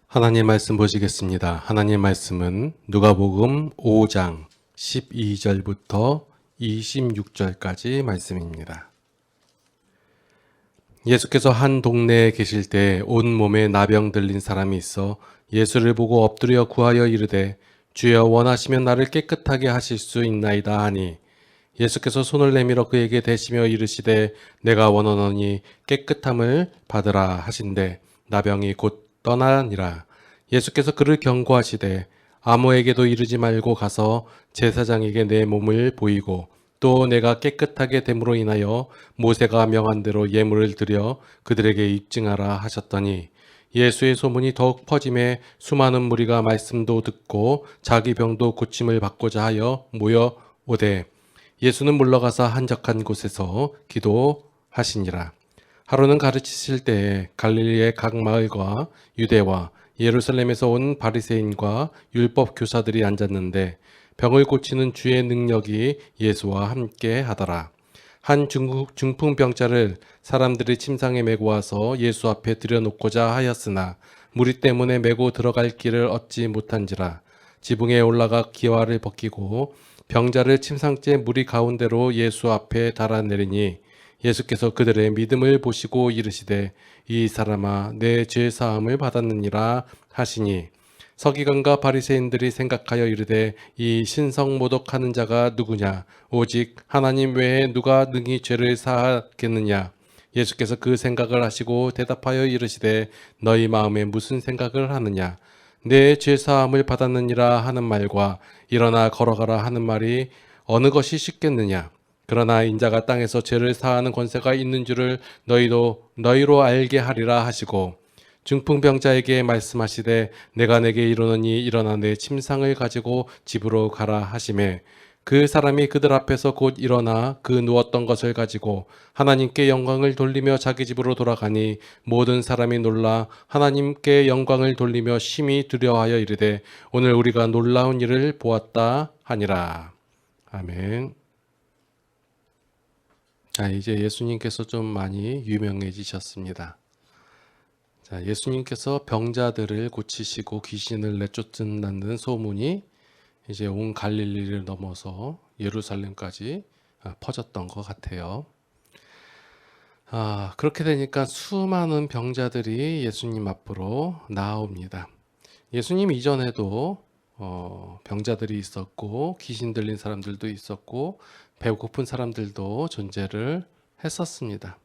하나님 말씀 보시겠습니다. 하나님 말씀은 누가복음 5장 12절부터 26절까지 말씀입니다. 예수께서 한 동네에 계실 때 온몸에 나병 들린 사람이 있어 예수를 보고 엎드려 구하여 이르되 주여 원하시면 나를 깨끗하게 하실 수 있나이다 하니 예수께서 손을 내밀어 그에게 대시며 이르시되 내가 원하노니 깨끗함을 받으라 하신대 나병이 곧 떠나니라. 예수께서 그를 경고하시되 아무에게도 이르지 말고 가서 제사장에게 내 몸을 보이고 또 내가 깨끗하게 됨으로 인하여 모세가 명한 대로 예물을 드려 그들에게 입증하라 하셨더니 예수의 소문이 더욱 퍼짐에 수많은 무리가 말씀도 듣고 자기 병도 고침을 받고자 하여 모여 오되 예수는 물러가서 한적한 곳에서 기도하시니라. 하루는 가르치실 때에 갈릴리의 각 마을과 유대와 예루살렘에서 온 바리새인과 율법 교사들이 앉았는데 병을 고치는 주의 능력이 예수와 함께 하더라. 한 중풍병자를 사람들이 침상에 메고 와서 예수 앞에 들여놓고자 하였으나 무리 때문에 메고 들어갈 길을 얻지 못한지라. 지붕에 올라가 기와를 벗기고 병자를 침상째 무리 가운데로 예수 앞에 달아내리니 예수께서 그들의 믿음을 보시고 이르시되 이 사람아 내 죄 사함을 받았느니라 하시니 서기관과 바리새인들이 생각하여 이르되 이 신성 모독하는 자가 누구냐 오직 하나님 외에 누가 능히 죄를 사하겠느냐. 예수께서 그 생각을 하시고 대답하여 이르시되 너희 마음에 무슨 생각을 하느냐 내 죄 사함을 받았느니라 하는 말과 일어나 걸어가라 하는 말이 어느 것이 쉽겠느냐. 그러나 인자가 땅에서 죄를 사하는 권세가 있는 줄을 너희로 알게 하리라 하시고 중풍병자에게 말씀하시되 내가 내게 이르노니 일어나 내 침상을 가지고 집으로 가라 하시매 그 사람이 그들 앞에서 곧 일어나 그 누웠던 것을 가지고 하나님께 영광을 돌리며 자기 집으로 돌아가니 모든 사람이 놀라 하나님께 영광을 돌리며 심히 두려워하여 이르되 오늘 우리가 놀라운 일을 보았다 하니라. 아멘. 자, 이제 예수님께서 좀 많이 유명해지셨습니다. 자, 예수님께서 병자들을 고치시고 귀신을 내쫓는다는 소문이 이제 온 갈릴리를 넘어서 예루살렘까지 퍼졌던 것 같아요. 그렇게 되니까 수많은 병자들이 예수님 앞으로 나옵니다. 예수님 이전에도 병자들이 있었고 귀신 들린 사람들도 있었고 배고픈 사람들도 존재를 했었습니다.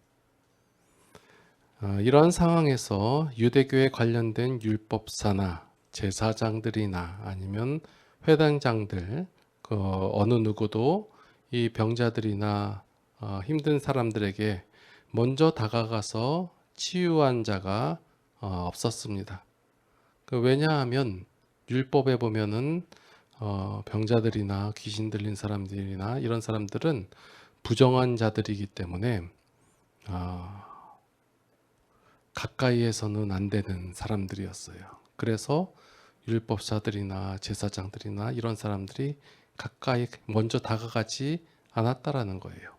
이런 상황에서 유대교에 관련된 율법사나 제사장들이나 아니면 회당장들 어느 누구도 이 병자들이나 힘든 사람들에게 먼저 다가가서 치유한 자가 없었습니다. 왜냐하면 율법에 보면은 병자들이나 귀신 들린 사람들이나 이런 사람들은 부정한 자들이기 때문에 가까이에서는 안 되는 사람들이었어요. 그래서 율법사들이나 제사장들이나 이런 사람들이 가까이 먼저 다가가지 않았다라는 거예요.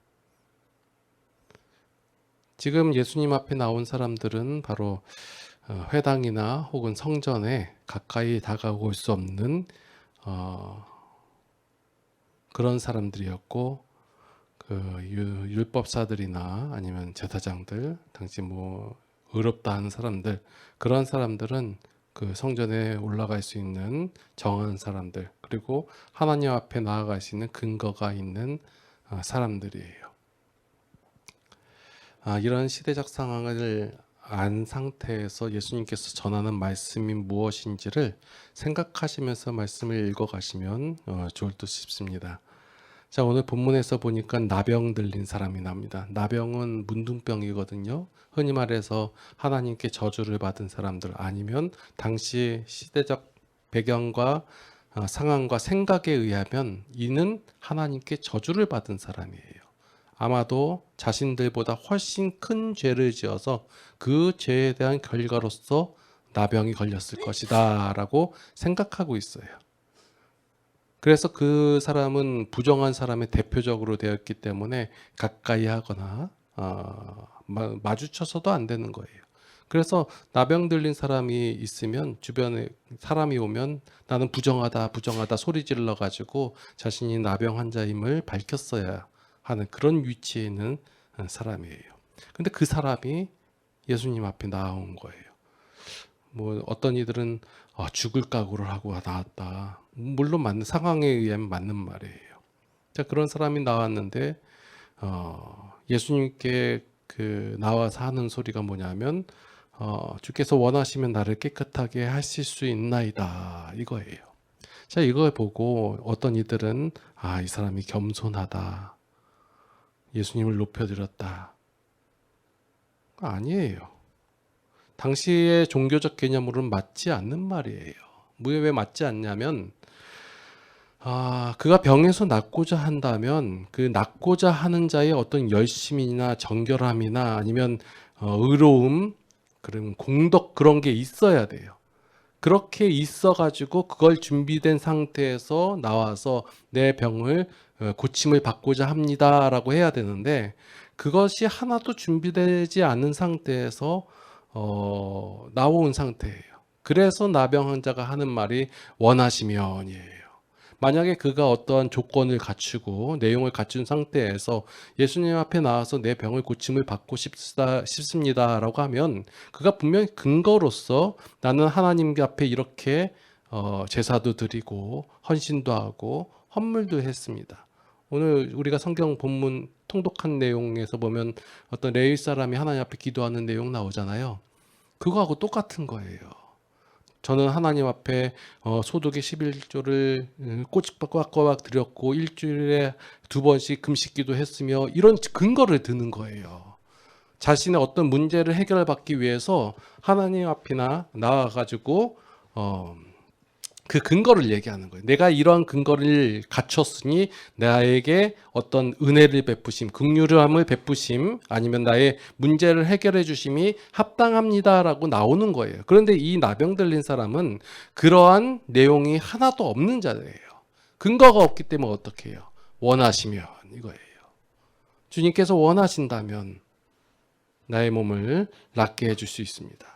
지금 예수님 앞에 나온 사람들은 바로 회당이나 혹은 성전에 가까이 다가올 수 없는 그런 사람들이었고 율법사들이나 아니면 제사장들 당시 의롭다 하는 사람들 그런 사람들은 그 성전에 올라갈 수 있는 정한 사람들 그리고 하나님 앞에 나아갈 수 있는 근거가 있는 사람들이에요. 이런 시대적 상황을 안 상태에서 예수님께서 전하는 말씀이 무엇인지를 생각하시면서 말씀을 읽어가시면 좋을 듯 싶습니다. 자, 오늘 본문에서 보니까 나병 들린 사람이 납니다. 나병은 문둥병이거든요. 흔히 말해서 하나님께 저주를 받은 사람들 아니면 당시 시대적 배경과 상황과 생각에 의하면 이는 하나님께 저주를 받은 사람이에요. 아마도 자신들보다 훨씬 큰 죄를 지어서 그 죄에 대한 결과로서 나병이 걸렸을 것이다 라고 생각하고 있어요. 그래서 그 사람은 부정한 사람의 대표적으로 되었기 때문에 가까이 하거나 마주쳐서도 안 되는 거예요. 그래서 나병 들린 사람이 있으면 주변에 사람이 오면 나는 부정하다, 부정하다 소리 질러 가지고 자신이 나병 환자임을 밝혔어야 하는 그런 위치에 있는 사람이에요. 근데 그 사람이 예수님 앞에 나온 거예요. 뭐 어떤 이들은 죽을 각오를 하고 나왔다. 물론 맞는 상황에 의하면 맞는 말이에요. 자, 그런 사람이 나왔는데 예수님께 나와서 하는 소리가 뭐냐면 주께서 원하시면 나를 깨끗하게 하실 수 있나이다 이거예요. 자, 이걸 보고 어떤 이들은 이 사람이 겸손하다, 예수님을 높여드렸다. 아니에요. 당시의 종교적 개념으로는 맞지 않는 말이에요. 왜 맞지 않냐면 그가 병에서 낫고자 한다면 그 낫고자 하는 자의 어떤 열심이나 정결함이나 아니면 의로움, 그런 공덕 그런 게 있어야 돼요. 그렇게 있어가지고 그걸 준비된 상태에서 나와서 내 병을 고침을 받고자 합니다라고 해야 되는데 그것이 하나도 준비되지 않은 상태에서 나온 상태예요. 그래서 나병 환자가 하는 말이 원하시면이에요. 만약에 그가 어떠한 조건을 갖추고 내용을 갖춘 상태에서 예수님 앞에 나와서 내 병을 고침을 받고 싶습니다라고 하면 그가 분명히 근거로서 나는 하나님 앞에 이렇게 제사도 드리고 헌신도 하고 헌물도 했습니다. 오늘 우리가 성경 본문 통독한 내용에서 보면 어떤 레위 사람이 하나님 앞에 기도하는 내용 나오잖아요. 그거하고 똑같은 거예요. 저는 하나님 앞에 소득의 11조를 꼬박꼬박 드렸고 일주일에 2번씩 금식기도 했으며 이런 근거를 드는 거예요. 자신의 어떤 문제를 해결받기 위해서 하나님 앞이나 나와가지고 그 근거를 얘기하는 거예요. 내가 이러한 근거를 갖췄으니 나에게 어떤 은혜를 베푸심, 긍휼함을 베푸심, 아니면 나의 문제를 해결해 주심이 합당합니다라고 나오는 거예요. 그런데 이 나병 들린 사람은 그러한 내용이 하나도 없는 자예요. 근거가 없기 때문에 어떻게 해요? 원하시면 이거예요. 주님께서 원하신다면 나의 몸을 낫게 해줄 수 있습니다.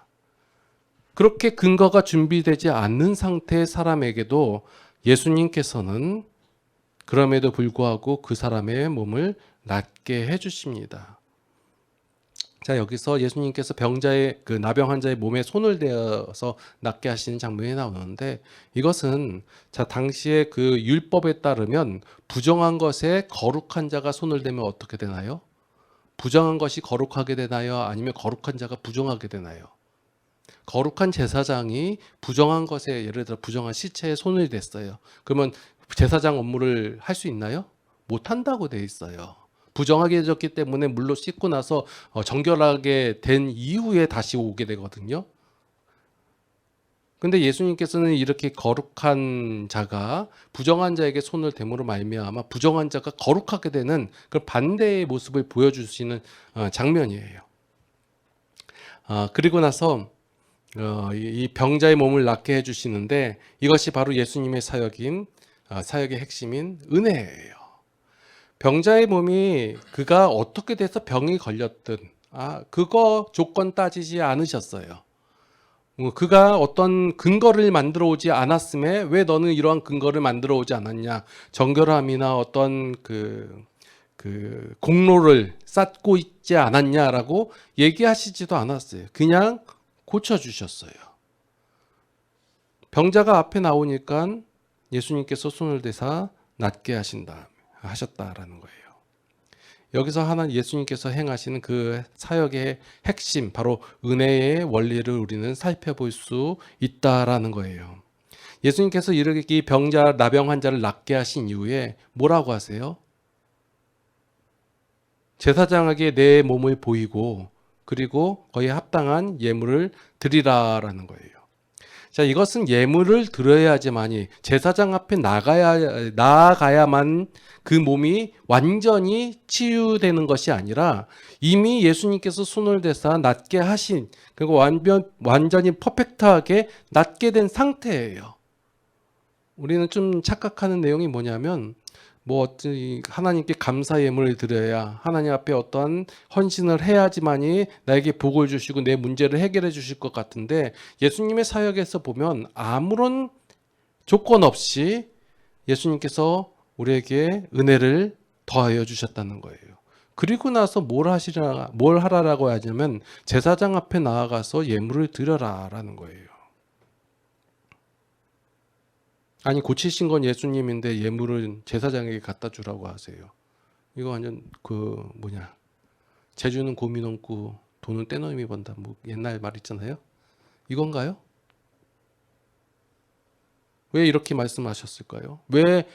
그렇게 근거가 준비되지 않는 상태의 사람에게도 예수님께서는 그럼에도 불구하고 그 사람의 몸을 낫게 해주십니다. 자, 여기서 예수님께서 병자의 나병 환자의 몸에 손을 대어서 낫게 하시는 장면이 나오는데 이것은 당시의 그 율법에 따르면 부정한 것에 거룩한 자가 손을 대면 어떻게 되나요? 부정한 것이 거룩하게 되나요? 아니면 거룩한 자가 부정하게 되나요? 거룩한 제사장이 부정한 것에 예를 들어 부정한 시체에 손을 댔어요. 그러면 제사장 업무를 할 수 있나요? 못한다고 돼 있어요. 부정하게 해졌기 때문에 물로 씻고 나서 정결하게 된 이후에 다시 오게 되거든요. 근데 예수님께서는 이렇게 거룩한 자가 부정한 자에게 손을 댐으로 말미암아 부정한 자가 거룩하게 되는 그 반대의 모습을 보여주시는 장면이에요. 그리고 나서 이 병자의 몸을 낫게 해주시는데 이것이 바로 예수님의 사역의 핵심인 은혜예요. 병자의 몸이 그가 어떻게 돼서 병이 걸렸든 그거 조건 따지지 않으셨어요. 그가 어떤 근거를 만들어 오지 않았음에 왜 너는 이러한 근거를 만들어 오지 않았냐, 정결함이나 어떤 공로를 쌓고 있지 않았냐라고 얘기하시지도 않았어요. 그냥 고쳐주셨어요. 병자가 앞에 나오니까 예수님께서 손을 대사 낫게 하셨다라는 거예요. 여기서 예수님께서 행하시는 그 사역의 핵심, 바로 은혜의 원리를 우리는 살펴볼 수 있다라는 거예요. 예수님께서 이렇게 나병 환자를 낫게 하신 이후에 뭐라고 하세요? 제사장에게 내 몸을 보이고 그리고 거기에 합당한 예물을 드리라라는 거예요. 자, 이것은 예물을 드려야지만이 제사장 앞에 나아가야만 그 몸이 완전히 치유되는 것이 아니라 이미 예수님께서 손을 대사 낫게 하신, 그리고 완전히 퍼펙트하게 낫게 된 상태예요. 우리는 좀 착각하는 내용이 뭐냐면 뭐 어찌 하나님께 감사 예물을 드려야 하나님 앞에 어떠한 헌신을 해야지만이 나에게 복을 주시고 내 문제를 해결해 주실 것 같은데 예수님의 사역에서 보면 아무런 조건 없이 예수님께서 우리에게 은혜를 더하여 주셨다는 거예요. 그리고 나서 뭘 하라라고 하냐면 제사장 앞에 나아가서 예물을 드려라라는 거예요. 아니 고치신 건 예수님인데 예물은 제사장에게 갖다 주라고 하세요. 이거 완전 재주는 곰이 넘고 돈은 떼놈이 번다. 뭐 옛날 말 있잖아요. 이건가요? 왜 이렇게 말씀하셨을까요? 왜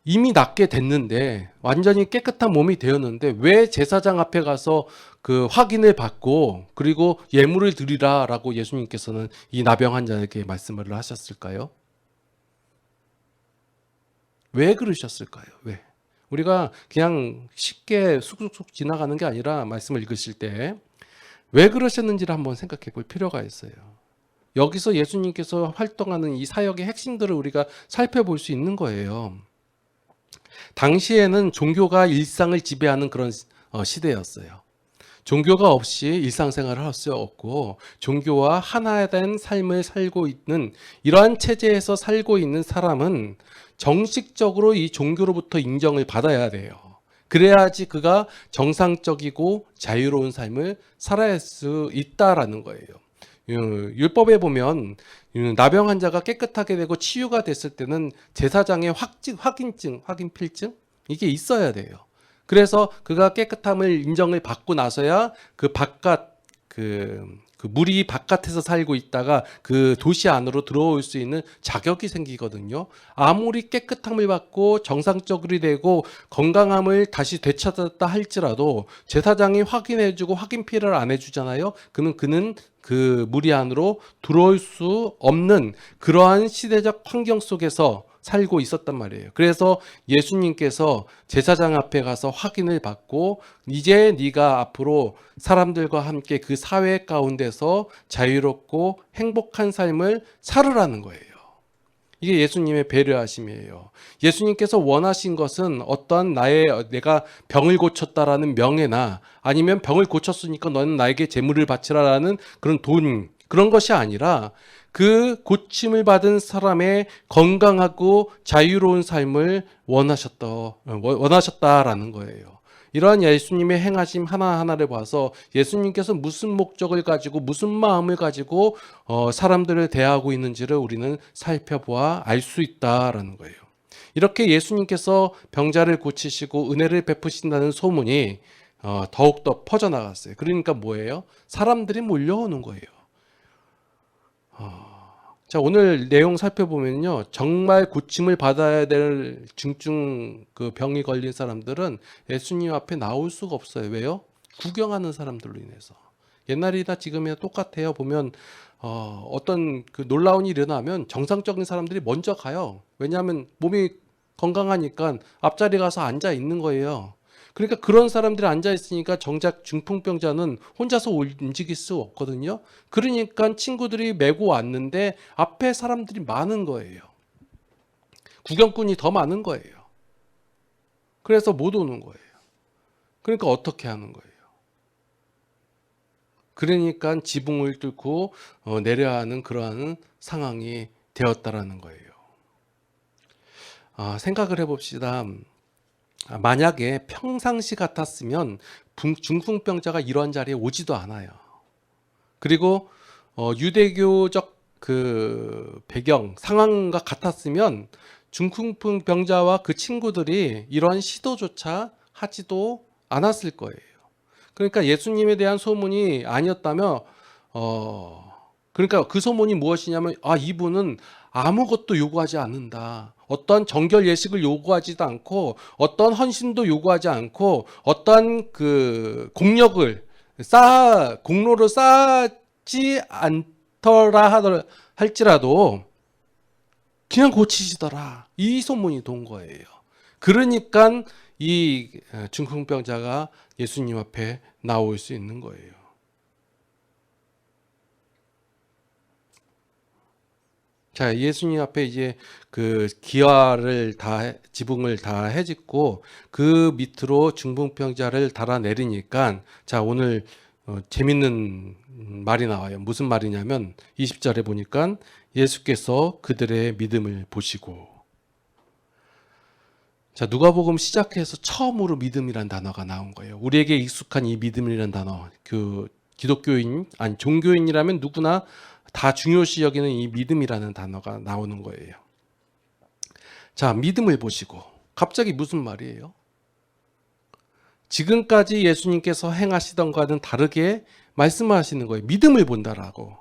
이미 낫게 됐는데 완전히 깨끗한 몸이 되었는데 왜 제사장 앞에 가서 그 확인을 받고 그리고 예물을 드리라라고 예수님께서는 이 나병 환자에게 말씀을 하셨을까요? 왜 그러셨을까요? 왜? 우리가 그냥 쉽게 쑥쑥쑥 지나가는 게 아니라 말씀을 읽으실 때 왜 그러셨는지를 한번 생각해 볼 필요가 있어요. 여기서 예수님께서 활동하는 이 사역의 핵심들을 우리가 살펴볼 수 있는 거예요. 당시에는 종교가 일상을 지배하는 그런 시대였어요. 종교가 없이 일상생활을 할 수 없고 종교와 하나된 삶을 살고 있는 이러한 체제에서 살고 있는 사람은 정식적으로 이 종교로부터 인정을 받아야 돼요. 그래야지 그가 정상적이고 자유로운 삶을 살아야 할 수 있다라는 거예요. 율법에 보면 나병 환자가 깨끗하게 되고 치유가 됐을 때는 제사장의 확인필증 이게 있어야 돼요. 그래서 그가 깨끗함을 인정을 받고 나서야 그 바깥 그 물이 바깥에서 살고 있다가 그 도시 안으로 들어올 수 있는 자격이 생기거든요. 아무리 깨끗함을 받고 정상적으로 되고 건강함을 다시 되찾았다 할지라도 제사장이 확인해주고 확인필을 안 해주잖아요. 그는 그 무리 안으로 들어올 수 없는 그러한 시대적 환경 속에서 살고 있었단 말이에요. 그래서 예수님께서 제사장 앞에 가서 확인을 받고 이제 네가 앞으로 사람들과 함께 그 사회 가운데서 자유롭고 행복한 삶을 살으라는 거예요. 이게 예수님의 배려하심이에요. 예수님께서 원하신 것은 어떠한 내가 병을 고쳤다라는 명예나 아니면 병을 고쳤으니까 너는 나에게 재물을 바치라라는 그런 그런 것이 아니라 그 고침을 받은 사람의 건강하고 자유로운 삶을 원하셨다라는 거예요. 이러한 예수님의 행하심 하나하나를 봐서 예수님께서 무슨 목적을 가지고 무슨 마음을 가지고 사람들을 대하고 있는지를 우리는 살펴보아 알 수 있다라는 거예요. 이렇게 예수님께서 병자를 고치시고 은혜를 베푸신다는 소문이 더욱더 퍼져나갔어요. 그러니까 뭐예요? 사람들이 몰려오는 거예요. 자, 오늘 내용 살펴보면요. 정말 고침을 받아야 될 중증 그 병이 걸린 사람들은 예수님 앞에 나올 수가 없어요. 왜요? 구경하는 사람들로 인해서. 옛날이나 지금이나 똑같아요. 보면 어떤 그 놀라운 일이 일어나면 정상적인 사람들이 먼저 가요. 왜냐하면 몸이 건강하니까 앞자리 가서 앉아 있는 거예요. 그러니까 그런 사람들이 앉아 있으니까 정작 중풍병자는 혼자서 움직일 수 없거든요. 그러니까 친구들이 메고 왔는데 앞에 사람들이 많은 거예요. 구경꾼이 더 많은 거예요. 그래서 못 오는 거예요. 그러니까 어떻게 하는 거예요? 그러니까 지붕을 뚫고 내려야 하는 그러한 상황이 되었다라는 거예요. 생각을 해봅시다. 만약에 평상시 같았으면 중풍병자가 이런 자리에 오지도 않아요. 그리고 유대교적 그 배경 상황과 같았으면 중풍병자와 그 친구들이 이런 시도조차 하지도 않았을 거예요. 그러니까 예수님에 대한 소문이 아니었다면 그러니까 그 소문이 무엇이냐면 이분은 아무것도 요구하지 않는다. 어떤 정결 예식을 요구하지도 않고 어떤 헌신도 요구하지 않고 어떤 그 공로를 쌓지 않더라 할지라도 그냥 고치시더라. 이 소문이 돈 거예요. 그러니까 이 중풍병자가 예수님 앞에 나올 수 있는 거예요. 자, 예수님 앞에 이제 그 기와를 다 지붕을 다 해짓고 그 밑으로 중풍병자를 달아내리니까 자, 오늘 재밌는 말이 나와요. 무슨 말이냐면 20절에 보니까 예수께서 그들의 믿음을 보시고 자, 누가복음 시작해서 처음으로 믿음이란 단어가 나온 거예요. 우리에게 익숙한 이 믿음이란 단어, 그 기독교인, 아니 종교인이라면 누구나 다 중요시 여기는 이 믿음이라는 단어가 나오는 거예요. 자, 믿음을 보시고 갑자기 무슨 말이에요? 지금까지 예수님께서 행하시던 것과는 다르게 말씀하시는 거예요. 믿음을 본다라고.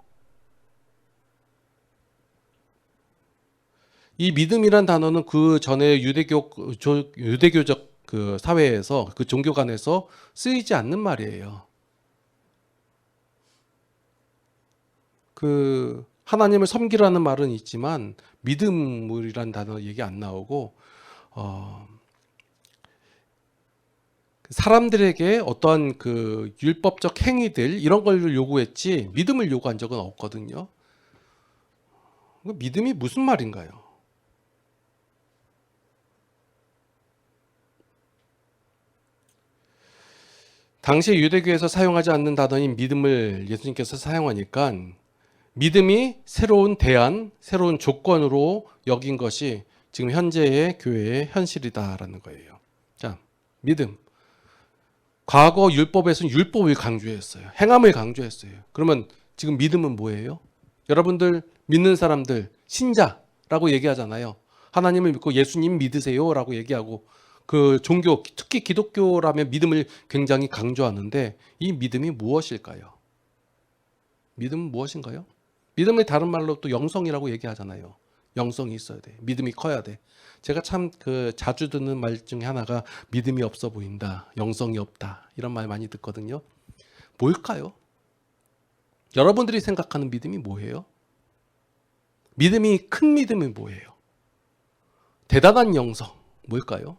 이 믿음이란 단어는 그 전에 유대교적 그 사회에서 그 종교관에서 쓰이지 않는 말이에요. 그 하나님을 섬기라는 말은 있지만 믿음이란 단어 얘기 안 나오고 사람들에게 어떠한 그 율법적 행위들 이런 걸 요구했지 믿음을 요구한 적은 없거든요. 믿음이 무슨 말인가요? 당시 유대교에서 사용하지 않는 단어인 믿음을 예수님께서 사용하니까 믿음이 새로운 대안, 새로운 조건으로 여긴 것이 지금 현재의 교회의 현실이다라는 거예요. 자, 믿음. 과거 율법에서는 율법을 강조했어요. 행함을 강조했어요. 그러면 지금 믿음은 뭐예요? 여러분들 믿는 사람들 신자라고 얘기하잖아요. 하나님을 믿고 예수님 믿으세요라고 얘기하고 그 종교, 특히 기독교라면 믿음을 굉장히 강조하는데 이 믿음이 무엇일까요? 믿음은 무엇인가요? 믿음의 다른 말로 또 영성이라고 얘기하잖아요. 영성이 있어야 돼. 믿음이 커야 돼. 제가 참 그 자주 듣는 말 중에 하나가 믿음이 없어 보인다. 영성이 없다. 이런 말 많이 듣거든요. 뭘까요? 여러분들이 생각하는 믿음이 뭐예요? 믿음이 큰 믿음이 뭐예요? 대단한 영성 뭘까요?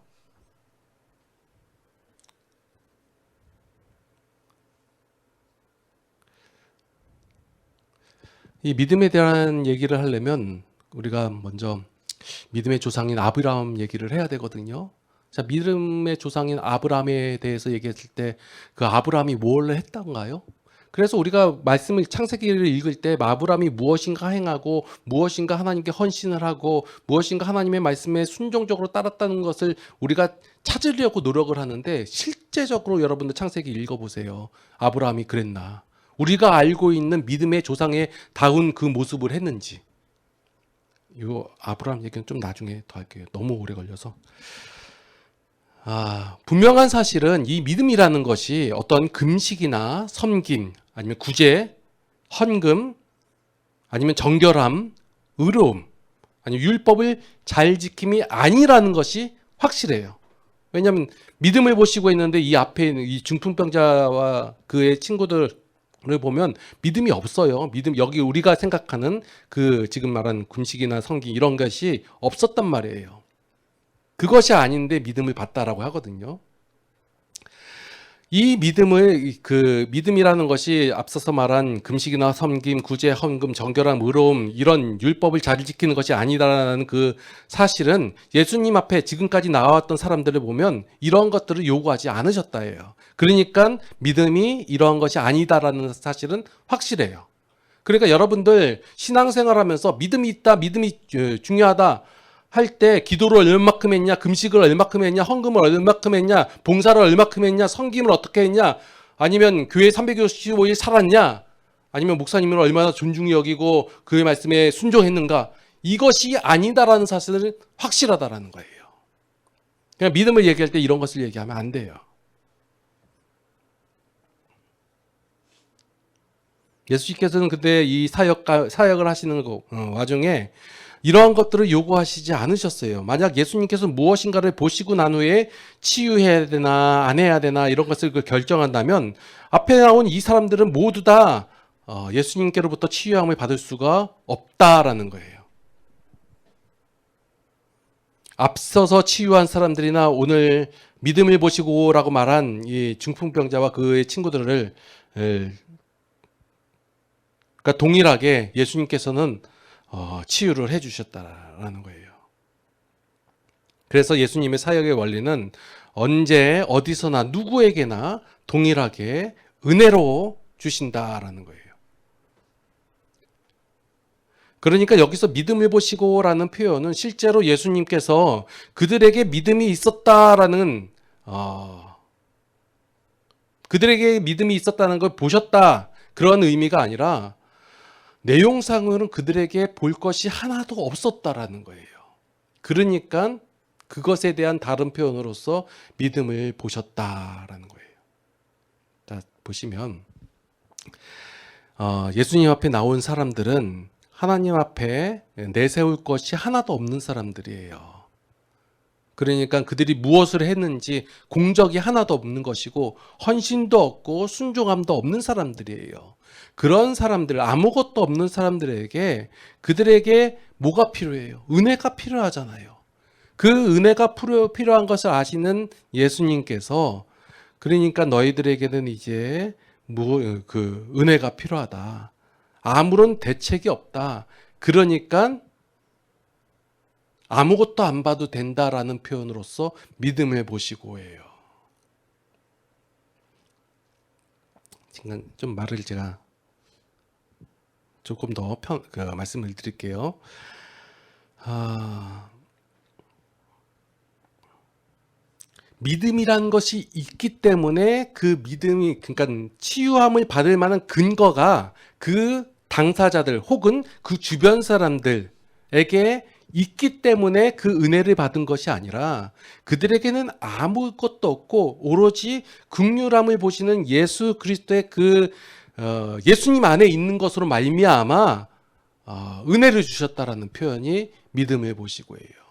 이 믿음에 대한 얘기를 하려면 우리가 먼저 믿음의 조상인 아브라함 얘기를 해야 되거든요. 자, 믿음의 조상인 아브라함에 대해서 얘기했을 때 그 아브라함이 뭘 했던가요? 그래서 우리가 말씀을 창세기를 읽을 때 아브라함이 무엇인가 행하고 무엇인가 하나님께 헌신을 하고 무엇인가 하나님의 말씀에 순종적으로 따랐다는 것을 우리가 찾으려고 노력을 하는데 실제적으로 여러분들 창세기 읽어보세요. 아브라함이 그랬나? 우리가 알고 있는 믿음의 조상에 다운 그 모습을 했는지. 이 아브라함 얘기는 좀 나중에 더 할게요. 너무 오래 걸려서. 분명한 사실은 이 믿음이라는 것이 어떤 금식이나 섬김, 아니면 구제, 헌금, 아니면 정결함, 의로움, 아니면 율법을 잘 지킴이 아니라는 것이 확실해요. 왜냐하면 믿음을 보시고 있는데 이 앞에 있는 이 중풍병자와 그의 친구들을 보면 믿음이 없어요. 믿음, 여기 우리가 생각하는 그 지금 말한 금식이나 성기 이런 것이 없었단 말이에요. 그것이 아닌데 믿음을 받다라고 하거든요. 이 믿음이라는 것이 앞서서 말한 금식이나 섬김, 구제, 헌금, 정결함, 의로움 이런 율법을 잘 지키는 것이 아니다라는 그 사실은 예수님 앞에 지금까지 나와왔던 사람들을 보면 이런 것들을 요구하지 않으셨다예요. 그러니까 믿음이 이러한 것이 아니다라는 사실은 확실해요. 그러니까 여러분들 신앙생활하면서 믿음이 있다, 믿음이 중요하다 할 때 기도를 얼마큼 했냐, 금식을 얼마큼 했냐, 헌금을 얼마큼 했냐, 봉사를 얼마큼 했냐, 성김을 어떻게 했냐, 아니면 교회 365일 살았냐, 아니면 목사님을 얼마나 존중히 여기고 그의 말씀에 순종했는가, 이것이 아니다라는 사실은 확실하다라는 거예요. 그냥 믿음을 얘기할 때 이런 것을 얘기하면 안 돼요. 예수님께서는 그때 이 사역을 하시는 와중에 이러한 것들을 요구하시지 않으셨어요. 만약 예수님께서 무엇인가를 보시고 난 후에 치유해야 되나 안 해야 되나 이런 것을 결정한다면 앞에 나온 이 사람들은 모두 다 예수님께로부터 치유함을 받을 수가 없다라는 거예요. 앞서서 치유한 사람들이나 오늘 믿음을 보시고라고 말한 이 중풍병자와 그의 친구들을 그러니까 동일하게 예수님께서는 치유를 해주셨다라는 거예요. 그래서 예수님의 사역의 원리는 언제 어디서나 누구에게나 동일하게 은혜로 주신다라는 거예요. 그러니까 여기서 믿음을 보시고라는 표현은 실제로 예수님께서 그들에게 믿음이 있었다라는 그들에게 믿음이 있었다는 걸 보셨다 그런 의미가 아니라 내용상으로는 그들에게 볼 것이 하나도 없었다라는 거예요. 그러니까 그것에 대한 다른 표현으로서 믿음을 보셨다라는 거예요. 자, 보시면 예수님 앞에 나온 사람들은 하나님 앞에 내세울 것이 하나도 없는 사람들이에요. 그러니까 그들이 무엇을 했는지 공적이 하나도 없는 것이고 헌신도 없고 순종함도 없는 사람들이에요. 그런 사람들, 아무것도 없는 사람들에게 그들에게 뭐가 필요해요? 은혜가 필요하잖아요. 그 은혜가 필요한 것을 아시는 예수님께서 그러니까 너희들에게는 이제 그 은혜가 필요하다. 아무런 대책이 없다. 그러니까 아무것도 안 봐도 된다라는 표현으로서 믿음을 보시고예요. 지금 좀 말을 제가 조금 더 말씀을 드릴게요. 믿음이란 것이 있기 때문에 그 믿음이 그러니까 치유함을 받을 만한 근거가 그 당사자들 혹은 그 주변 사람들에게 있기 때문에 그 은혜를 받은 것이 아니라 그들에게는 아무것도 없고 오로지 긍휼함을 보시는 예수 그리스도의 그 예수님 안에 있는 것으로 말미암아 은혜를 주셨다라는 표현이 믿음을 보시고예요.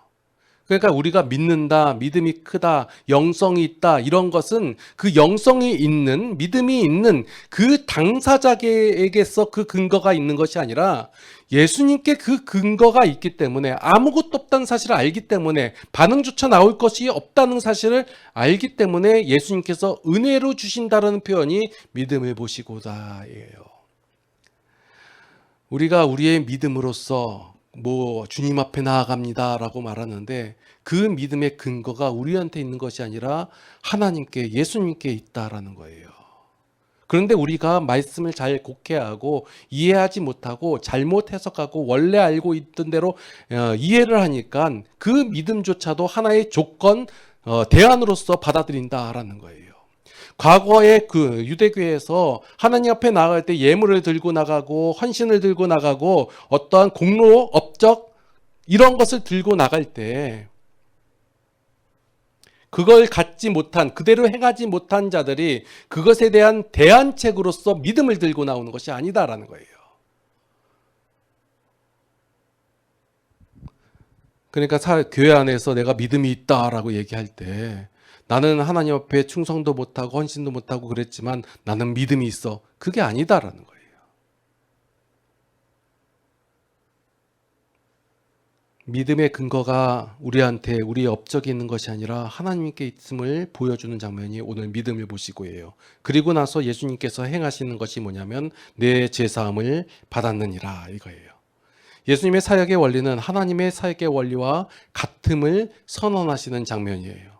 그러니까 우리가 믿는다, 믿음이 크다, 영성이 있다 이런 것은 그 영성이 있는 믿음이 있는 그 당사자에게서 그 근거가 있는 것이 아니라 예수님께 그 근거가 있기 때문에 아무것도 없다는 사실을 알기 때문에 반응조차 나올 것이 없다는 사실을 알기 때문에 예수님께서 은혜로 주신다는 표현이 믿음을 보시고다예요. 우리가 우리의 믿음으로써 주님 앞에 나아갑니다라고 말하는데 그 믿음의 근거가 우리한테 있는 것이 아니라 하나님께 예수님께 있다라는 거예요. 그런데 우리가 말씀을 잘 곡해하고 이해하지 못하고 잘못 해석하고 원래 알고 있던 대로 이해를 하니까 그 믿음조차도 하나의 조건 대안으로서 받아들인다라는 거예요. 과거에 그 유대교회에서 하나님 앞에 나갈 때 예물을 들고 나가고 헌신을 들고 나가고 어떠한 공로, 업적 이런 것을 들고 나갈 때 그걸 갖지 못한 그대로 행하지 못한 자들이 그것에 대한 대안책으로서 믿음을 들고 나오는 것이 아니다라는 거예요. 그러니까 교회 안에서 내가 믿음이 있다라고 얘기할 때 나는 하나님 앞에 충성도 못하고 헌신도 못하고 그랬지만 나는 믿음이 있어. 그게 아니다라는 거예요. 믿음의 근거가 우리한테 우리의 업적이 있는 것이 아니라 하나님께 있음을 보여주는 장면이 오늘 믿음을 보시고예요. 그리고 나서 예수님께서 행하시는 것이 뭐냐면 내 죄사함을 받았느니라 이거예요. 예수님의 사역의 원리는 하나님의 사역의 원리와 같음을 선언하시는 장면이에요.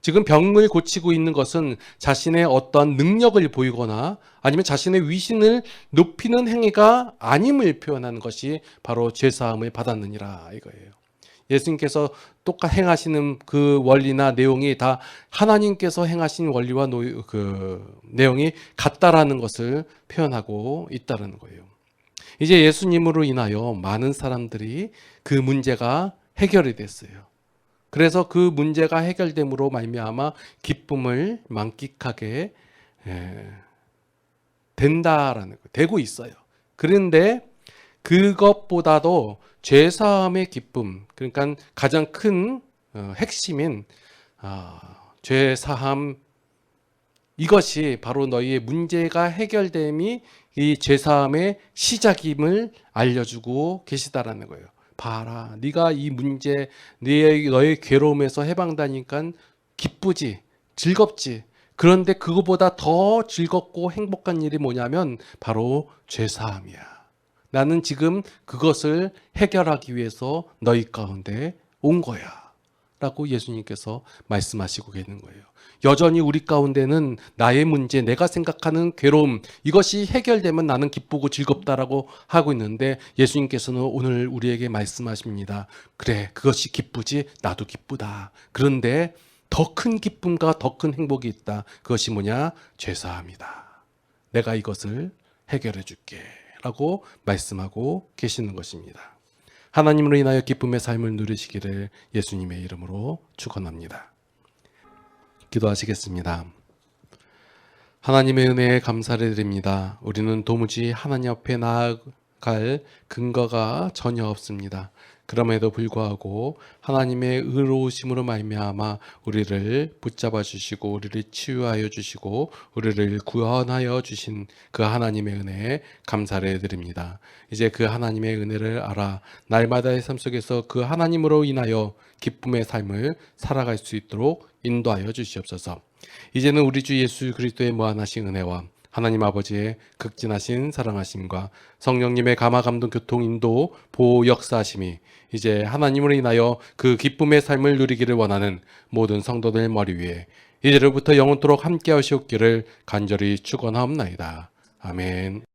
지금 병을 고치고 있는 것은 자신의 어떠한 능력을 보이거나 아니면 자신의 위신을 높이는 행위가 아님을 표현하는 것이 바로 죄사함을 받았느니라 이거예요. 예수님께서 똑같이 행하시는 그 원리나 내용이 다 하나님께서 행하신 원리와 그 내용이 같다라는 것을 표현하고 있다는 거예요. 이제 예수님으로 인하여 많은 사람들이 그 문제가 해결이 됐어요. 그래서 그 문제가 해결됨으로 말미암아 기쁨을 만끽하게 된다라는 거, 되고 있어요. 그런데 그것보다도 죄사함의 기쁨, 그러니까 가장 큰 핵심인 죄사함 이것이 바로 너희의 문제가 해결됨이 이 죄사함의 시작임을 알려주고 계시다라는 거예요. 봐라, 네가 이 문제, 너의 괴로움에서 해방다니까 기쁘지, 즐겁지. 그런데 그거보다 더 즐겁고 행복한 일이 뭐냐면 바로 죄사함이야. 나는 지금 그것을 해결하기 위해서 너희 가운데 온 거야. 라고 예수님께서 말씀하시고 계는 거예요. 여전히 우리 가운데는 나의 문제, 내가 생각하는 괴로움, 이것이 해결되면 나는 기쁘고 즐겁다라고 하고 있는데 예수님께서는 오늘 우리에게 말씀하십니다. 그래, 그것이 기쁘지? 나도 기쁘다. 그런데 더 큰 기쁨과 더 큰 행복이 있다. 그것이 뭐냐? 죄사함이다. 내가 이것을 해결해 줄게. 라고 말씀하고 계시는 것입니다. 하나님으로 인하여 기쁨의 삶을 누리시기를 예수님의 이름으로 축원합니다. 기도하시겠습니다. 하나님의 은혜에 감사를 드립니다. 우리는 도무지 하나님 앞에 나아갈 근거가 전혀 없습니다. 그럼에도 불구하고 하나님의 의로우심으로 말미암아 우리를 붙잡아 주시고 우리를 치유하여 주시고 우리를 구원하여 주신 그 하나님의 은혜에 감사를 드립니다. 이제 그 하나님의 은혜를 알아 날마다의 삶 속에서 그 하나님으로 인하여 기쁨의 삶을 살아갈 수 있도록 인도하여 주시옵소서. 이제는 우리 주 예수 그리스도의 무한하신 은혜와 하나님 아버지의 극진하신 사랑하심과 성령님의 감화 감동 교통 인도 보호 역사하심이 이제 하나님으로 인하여 그 기쁨의 삶을 누리기를 원하는 모든 성도들 머리 위에 이제로부터 영원토록 함께 하시옵기를 간절히 축원하옵나이다. 아멘.